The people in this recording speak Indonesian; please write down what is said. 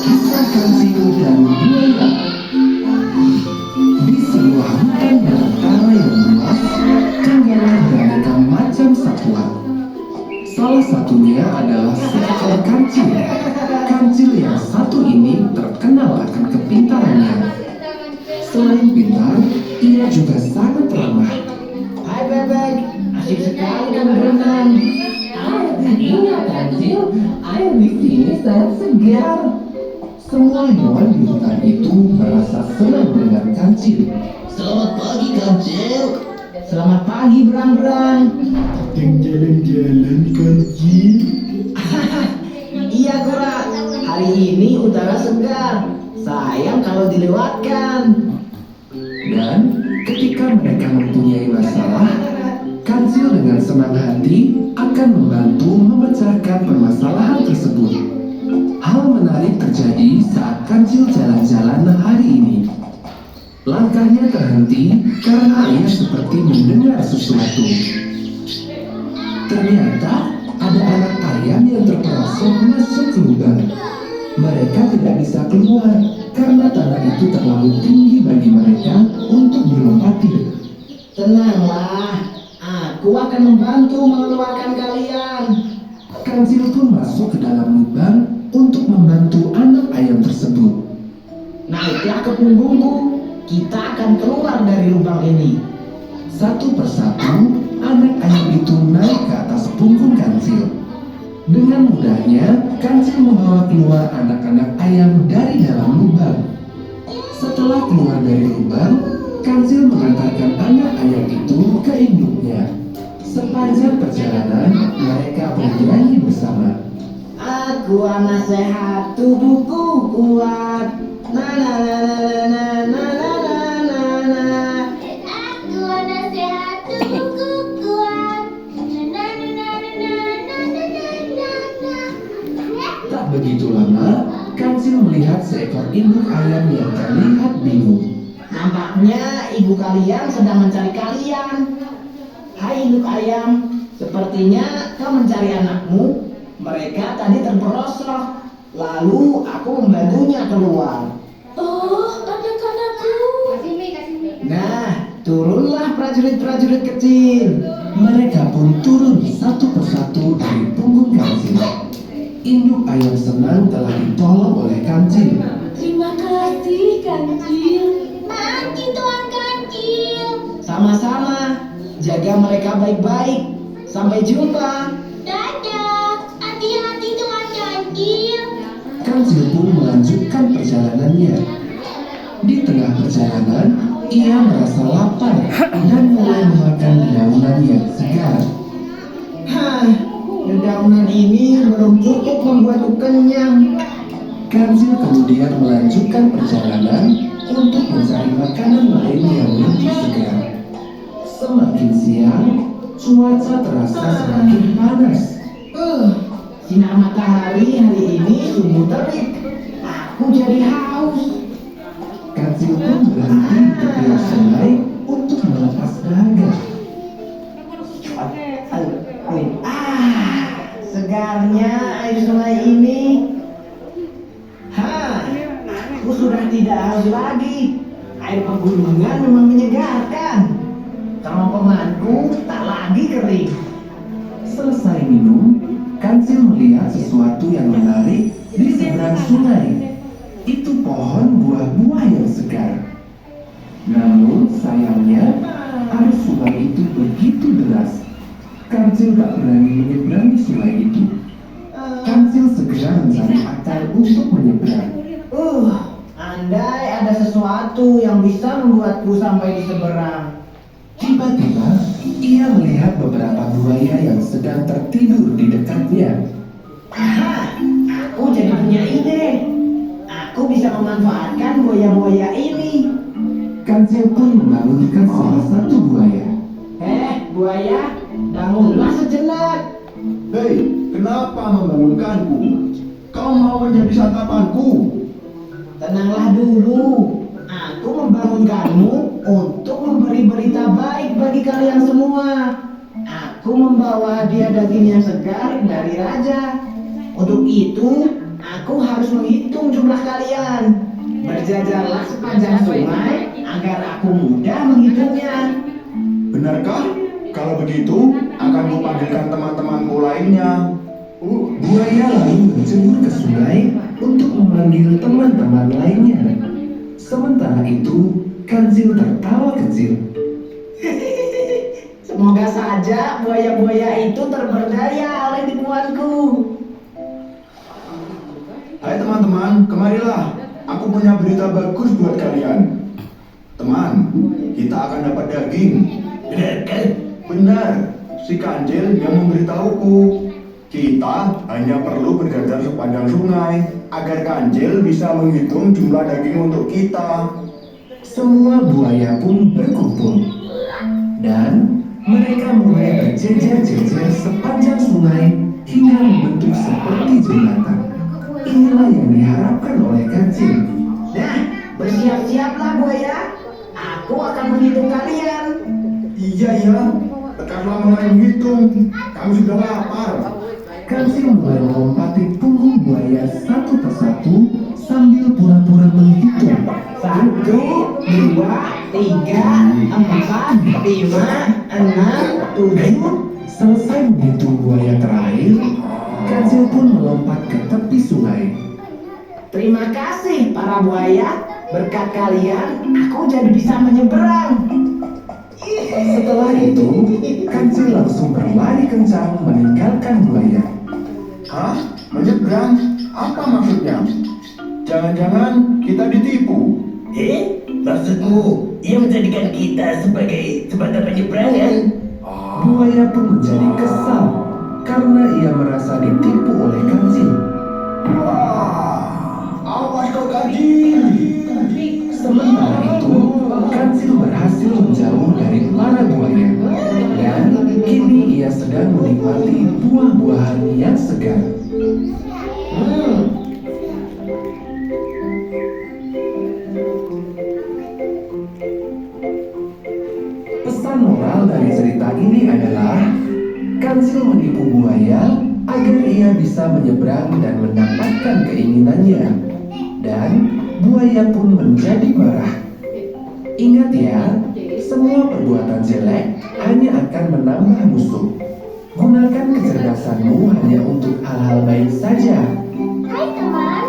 Kisah kancil dan buaya. Di sebuah hutan belantara yang luas, tinggallah beraneka macam satwa. Salah satunya adalah seekor kancil. Kancil yang satu ini terkenal akan kepintarannya. Selain pintar, ia juga sangat ramah. Hai bebek, asik sekali kamu berenang. Iya kancil, air di sini sangat segar. Semua hewan di hutan itu merasa senang dengan kancil. Selamat pagi kancil. Selamat pagi berang-berang. Yang jalan-jalan kancil. Iya Kura, hari ini udara segar. Sayang kalau dilewatkan. Dan ketika mereka mempunyai masalah, kancil dengan senang hati akan membantu memecahkan permasalahan tersebut. Hal menarik terjadi saat kancil jalan-jalan hari ini. Langkahnya terhenti karena ia seperti mendengar sesuatu. Ternyata ada anak ayam yang terperosok masuk ke lubang. Mereka tidak bisa keluar karena tanah itu terlalu tinggi bagi mereka untuk dilompati. Tenanglah, aku akan membantu mengeluarkan kalian. Kancil pun masuk ke dalam lubang untuk membantu anak ayam tersebut. Naiklah ke punggungku, kita akan keluar dari lubang ini. Satu persatu, anak ayam itu naik ke atas punggung kancil. Dengan mudahnya, kancil membawa keluar anak-anak ayam dari dalam lubang. Setelah keluar dari lubang, kancil mengantarkan anak ayam itu ke induknya. Sepanjang perjalanan, mereka bernyanyi bersama. Aku anak sehat, tubuhku kuat. Na na na na na na na na na. Aku anak sehat, tubuhku kuat. Na na na na na na na na na. Tak begitu lama, kancil melihat seekor induk ayam yang terlihat bingung. Nampaknya ibu kalian sedang mencari kalian. Hai induk ayam, sepertinya kau mencari anakmu. Mereka tadi terperosok, lalu aku membantunya keluar. Oh, anak-anakku. Nah, turunlah prajurit-prajurit kecil. Mereka pun turun satu persatu dari punggung kancil. Induk ayam senang telah ditolong oleh kancil. Terima kasih, Kancil. Makasih, Tuan Kancil. Sama-sama, jaga mereka baik-baik. Sampai jumpa. Dadah. Hati-hati, Tuan Kancil. Kancil pun melanjutkan perjalanannya. Di tengah perjalanan, ia merasa lapar dan mulai memakan dedaunan yang segar. Hah, dedaunan ini belum cukup membuatku kenyang. Kancil kemudian melanjutkan perjalanan untuk mencari makanan lain yang lebih segar. Semakin siang, cuaca terasa semakin panas. Sinar matahari hari ini sungguh terik. Aku jadi haus. Kancil pun berhenti di tepi sungai untuk melepas dahaga. Segarnya air sungai ini. Aku sudah tidak haus lagi. Air pegunungan memang menyegarkan. Kerongkonganku tak lagi kering. Selesai minum, Kancil melihat sesuatu yang menarik di seberang sungai. Itu pohon buah-buah yang segar. Namun sayangnya, arus sungai itu begitu deras. Kancil tak berani menyeberangi sungai itu. Kancil segera mencari akal untuk menyeberang. Andai ada sesuatu yang bisa membuatku sampai di seberang. Tiba-tiba, ia melihat beberapa buaya yang sedang tertidur di dekatnya. Aku jadi punya ide. Aku bisa memanfaatkan buaya-buaya ini. Kancil pun membangunkan salah satu buaya. Buaya, bangunlah sejenak. Hei, kenapa membangunkanku? Kau mau menjadi santapanku? Tenanglah dulu. Aku membangunkanmu untuk memberi berita baik bagi kalian semua. Aku membawa hadiah daging yang segar dari raja. Untuk itu, aku harus menghitung jumlah kalian. Berjajarlah sepanjang sungai agar aku mudah menghitungnya. Benarkah? Kalau begitu, akan kupanggilkan teman-temanku lainnya. Buaya lalu berjemur ke sungai untuk memanggil teman-teman lainnya. Sementara itu, Kancil tertawa kecil. Semoga saja buaya-buaya itu terberdaya oleh tipuanku. Hai teman-teman, kemarilah. Aku punya berita bagus buat kalian. Teman, kita akan dapat daging. Benarkah? Benar, si Kancil yang memberitahuku. Kita hanya perlu berjajar sepanjang sungai agar Kancil bisa menghitung jumlah daging untuk kita. Semua buaya pun berkumpul. Dan mereka mulai berjejer-jejer sepanjang sungai hingga membentuk seperti jembatan. Inilah yang diharapkan oleh Kancil. Nah, bersiap-siaplah buaya. Aku akan menghitung kalian. Iya, lekaslah mulai menghitung. Kami sudah lapar. Kancil mulai melompati punggung buaya satu persatu sambil pura-pura menghitung. 1, 2, 3, 4, 5, 6, 7. Selesai menghitung buaya terakhir, Kancil pun melompat ke tepi sungai. Terima kasih para buaya. Berkat kalian, aku jadi bisa menyeberang. Setelah itu, Kancil langsung berlari kencang meninggalkan buaya. Hah? Menyeberang? Apa maksudnya? Jangan-jangan kita ditipu. Maksudmu, ia menjadikan kita sebagai jembatan penyeberangan? Buaya pun menjadi kesal karena ia merasa ditipu oleh Kancil. Awas kau Kancil. Sementara itu, Kancil berhasil menjauh dari para buaya. Dan kini ia sedang menikmati buah-buahan yang segar. Pesan moral dari cerita ini adalah Kancil menipu buaya agar ia bisa menyeberang dan mendapatkan keinginannya. Dan buaya pun menjadi marah. Ingat ya, semua perbuatan jelek hanya akan menambah musuh. Gunakan kecerdasanmu hanya untuk hal-hal baik saja. Hai teman,